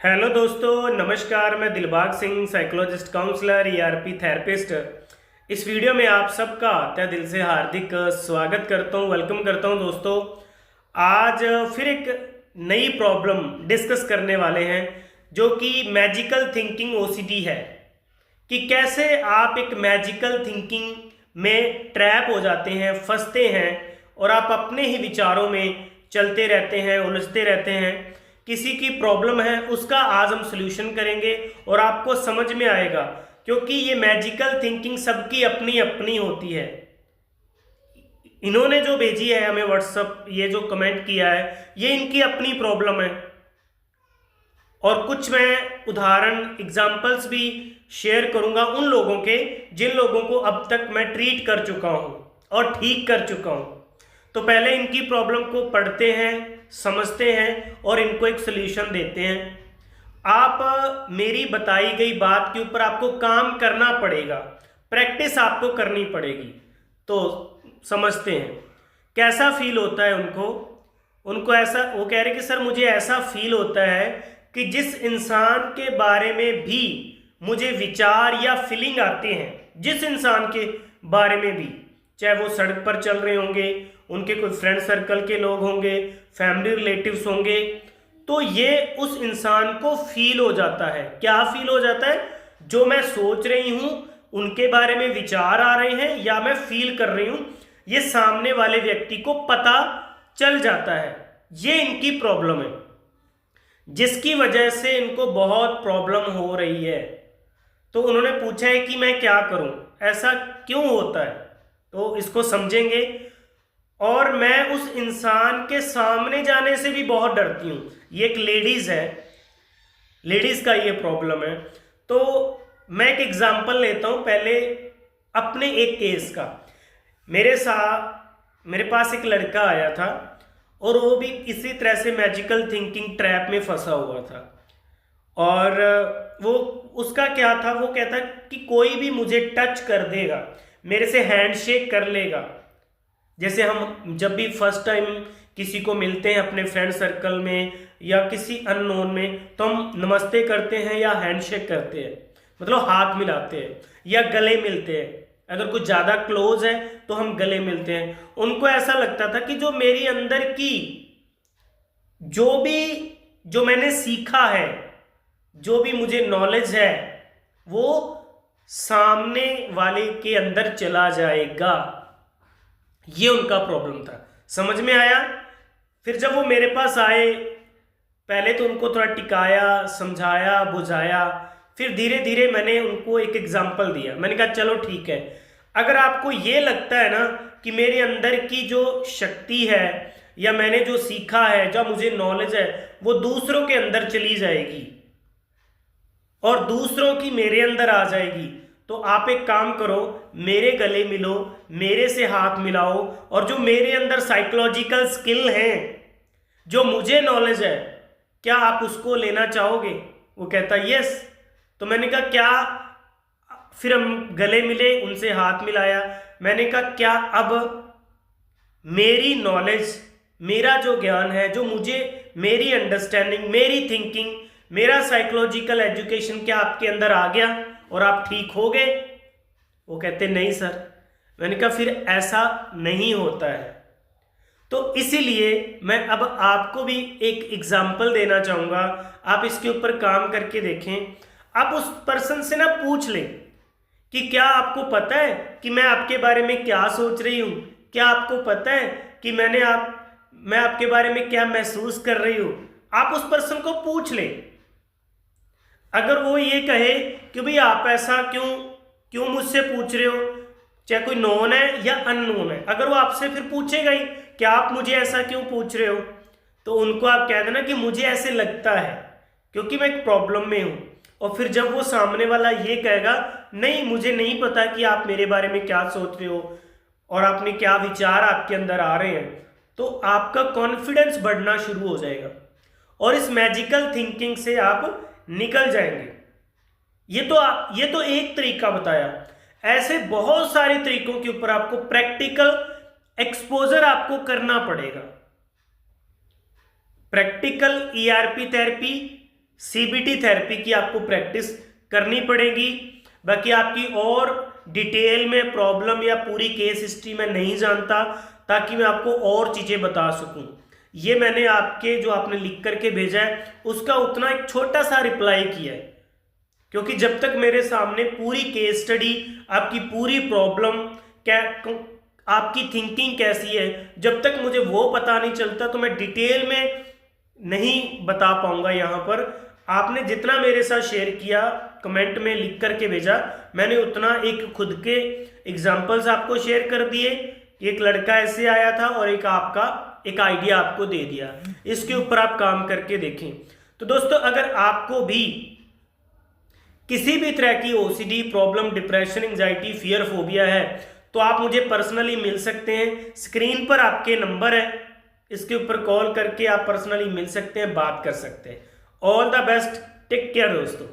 Hello दोस्तों, नमस्कार। मैं Dilbag Singh, psychologist, counsellor, ERP therapist. इस वीडियो में आप सबका तहे दिल से हार्दिक स्वागत करता हूं, वेलकम करता हूं। दोस्तों, आज फिर एक नई प्रॉब्लम डिस्कस करने वाले हैं जो कि मैजिकल थिंकिंग ओसीडी है। कि कैसे आप एक मैजिकल थिंकिंग में ट्रैप हो जाते हैं, फंसते हैं और आप अपने ही विचारों में चलते रहते हैं, उलझते रहते हैं। किसी की प्रॉब्लम है, उसका आज हम सॉल्यूशन करेंगे और आपको समझ में आएगा, क्योंकि ये मैजिकल थिंकिंग सबकी अपनी अपनी होती है। इन्होंने जो भेजी है हमें व्हाट्सअप, ये जो कमेंट किया है, ये इनकी अपनी प्रॉब्लम है। और कुछ मैं उदाहरण एग्जाम्पल्स भी शेयर करूंगा उन लोगों के जिन लोगों को अब तक मैं ट्रीट कर चुका हूं और ठीक कर चुका हूं। तो पहले इनकी प्रॉब्लम को पढ़ते हैं, समझते हैं और इनको एक सोल्यूशन देते हैं। आप मेरी बताई गई बात के ऊपर आपको काम करना पड़ेगा, प्रैक्टिस आपको करनी पड़ेगी। तो समझते हैं कैसा फील होता है उनको ऐसा, वो कह रहे कि सर मुझे ऐसा फील होता है कि जिस इंसान के बारे में भी मुझे विचार या फीलिंग आते हैं, जिस इंसान के बारे में भी, चाहे वो सड़क पर चल रहे होंगे, उनके कोई फ्रेंड सर्कल के लोग होंगे, फैमिली रिलेटिव्स होंगे, तो ये उस इंसान को फील हो जाता है। क्या फील हो जाता है? जो मैं सोच रही हूं, उनके बारे में विचार आ रहे हैं या मैं फील कर रही हूं, ये सामने वाले व्यक्ति को पता चल जाता है। ये इनकी प्रॉब्लम है, जिसकी वजह से इनको बहुत प्रॉब्लम हो रही है। तो उन्होंने पूछा है कि मैं क्या करूं, ऐसा क्यों होता है, तो इसको समझेंगे। और मैं उस इंसान के सामने जाने से भी बहुत डरती हूँ। ये एक लेडीज है, लेडीज का ये प्रॉब्लम है। तो मैं एक एग्जांपल लेता हूँ पहले अपने एक केस का। मेरे पास एक लड़का आया था और वो भी इसी तरह से मैजिकल थिंकिंग ट्रैप में फंसा हुआ था। और वो, उसका क्या था, वो कहता कि कोई भी मुझे टच कर देगा, मेरे से हैंडशेक कर लेगा। जैसे हम जब भी फर्स्ट टाइम किसी को मिलते हैं अपने फ्रेंड सर्कल में या किसी अननोन में, तो हम नमस्ते करते हैं या हैंडशेक करते हैं, मतलब हाथ मिलाते हैं या गले मिलते हैं। अगर कुछ ज़्यादा क्लोज है तो हम गले मिलते हैं। उनको ऐसा लगता था कि जो मेरी अंदर की जो मैंने सीखा है, जो भी मुझे नॉलेज है, वो सामने वाले के अंदर चला जाएगा। ये उनका प्रॉब्लम था। समझ में आया? फिर जब वो मेरे पास आए, पहले तो उनको थोड़ा टिकाया, समझाया, बुझाया, फिर धीरे धीरे मैंने उनको एक एग्जाम्पल दिया। मैंने कहा चलो ठीक है, अगर आपको ये लगता है ना कि मेरे अंदर की जो शक्ति है या मैंने जो सीखा है, जो मुझे नॉलेज है, वो दूसरों के अंदर चली जाएगी और दूसरों की मेरे अंदर आ जाएगी, तो आप एक काम करो, मेरे गले मिलो, मेरे से हाथ मिलाओ, और जो मेरे अंदर साइकोलॉजिकल स्किल हैं, जो मुझे नॉलेज है, क्या आप उसको लेना चाहोगे? वो कहता यस। तो मैंने कहा क्या? फिर हम गले मिले, उनसे हाथ मिलाया। मैंने कहा क्या अब मेरी नॉलेज, मेरा जो ज्ञान है, जो मुझे, मेरी अंडरस्टैंडिंग, मेरी थिंकिंग, मेरा साइकोलॉजिकल एजुकेशन क्या आपके अंदर आ गया और आप ठीक हो गए? वो कहते नहीं सर। मैंने कहा फिर ऐसा नहीं होता है। तो इसीलिए मैं अब आपको भी एक एग्जाम्पल देना चाहूँगा, आप इसके ऊपर काम करके देखें। आप उस पर्सन से ना पूछ लें कि क्या आपको पता है कि मैं आपके बारे में क्या सोच रही हूँ? क्या आपको पता है कि मैं आपके बारे में क्या महसूस कर रही हूँ? आप उस पर्सन को पूछ लें। अगर वो ये कहे कि भाई आप ऐसा क्यों मुझसे पूछ रहे हो, चाहे कोई नोन है या अननोन है, अगर वो आपसे फिर पूछेगा ही कि आप मुझे ऐसा क्यों पूछ रहे हो, तो उनको आप कह देना कि मुझे ऐसे लगता है क्योंकि मैं एक प्रॉब्लम में हूँ। और फिर जब वो सामने वाला ये कहेगा नहीं मुझे नहीं पता कि आप मेरे बारे में क्या सोच रहे हो और आपने क्या विचार आपके अंदर आ रहे हैं, तो आपका कॉन्फिडेंस बढ़ना शुरू हो जाएगा और इस मैजिकल थिंकिंग से आप निकल जाएंगे। ये तो एक तरीका बताया। ऐसे बहुत सारे तरीकों के ऊपर आपको प्रैक्टिकल एक्सपोजर आपको करना पड़ेगा। Practical ERP therapy CBT therapy की आपको प्रैक्टिस करनी पड़ेगी। बाकी आपकी और डिटेल में प्रॉब्लम या पूरी केस हिस्ट्री में नहीं जानता, ताकि मैं आपको और चीज़ें बता सकूं। ये मैंने आपके जो आपने लिख करके भेजा है उसका उतना एक छोटा सा रिप्लाई किया है, क्योंकि जब तक मेरे सामने पूरी केस स्टडी, आपकी पूरी प्रॉब्लम क्या, आपकी थिंकिंग कैसी है, जब तक मुझे वो पता नहीं चलता तो मैं डिटेल में नहीं बता पाऊंगा। यहाँ पर आपने जितना मेरे साथ शेयर किया, कमेंट में लिख करके भेजा, मैंने उतना एक खुद के एग्जाम्पल्स आपको शेयर कर दिए। एक लड़का ऐसे आया था और एक आपका एक आइडिया आपको दे दिया, इसके ऊपर आप काम करके देखें। तो दोस्तों, अगर आपको भी किसी भी तरह की OCD problem, depression, anxiety, fear, phobia है तो आप मुझे पर्सनली मिल सकते हैं। स्क्रीन पर आपके नंबर है, इसके ऊपर कॉल करके आप पर्सनली मिल सकते हैं, बात कर सकते हैं। All the best, take care दोस्तों।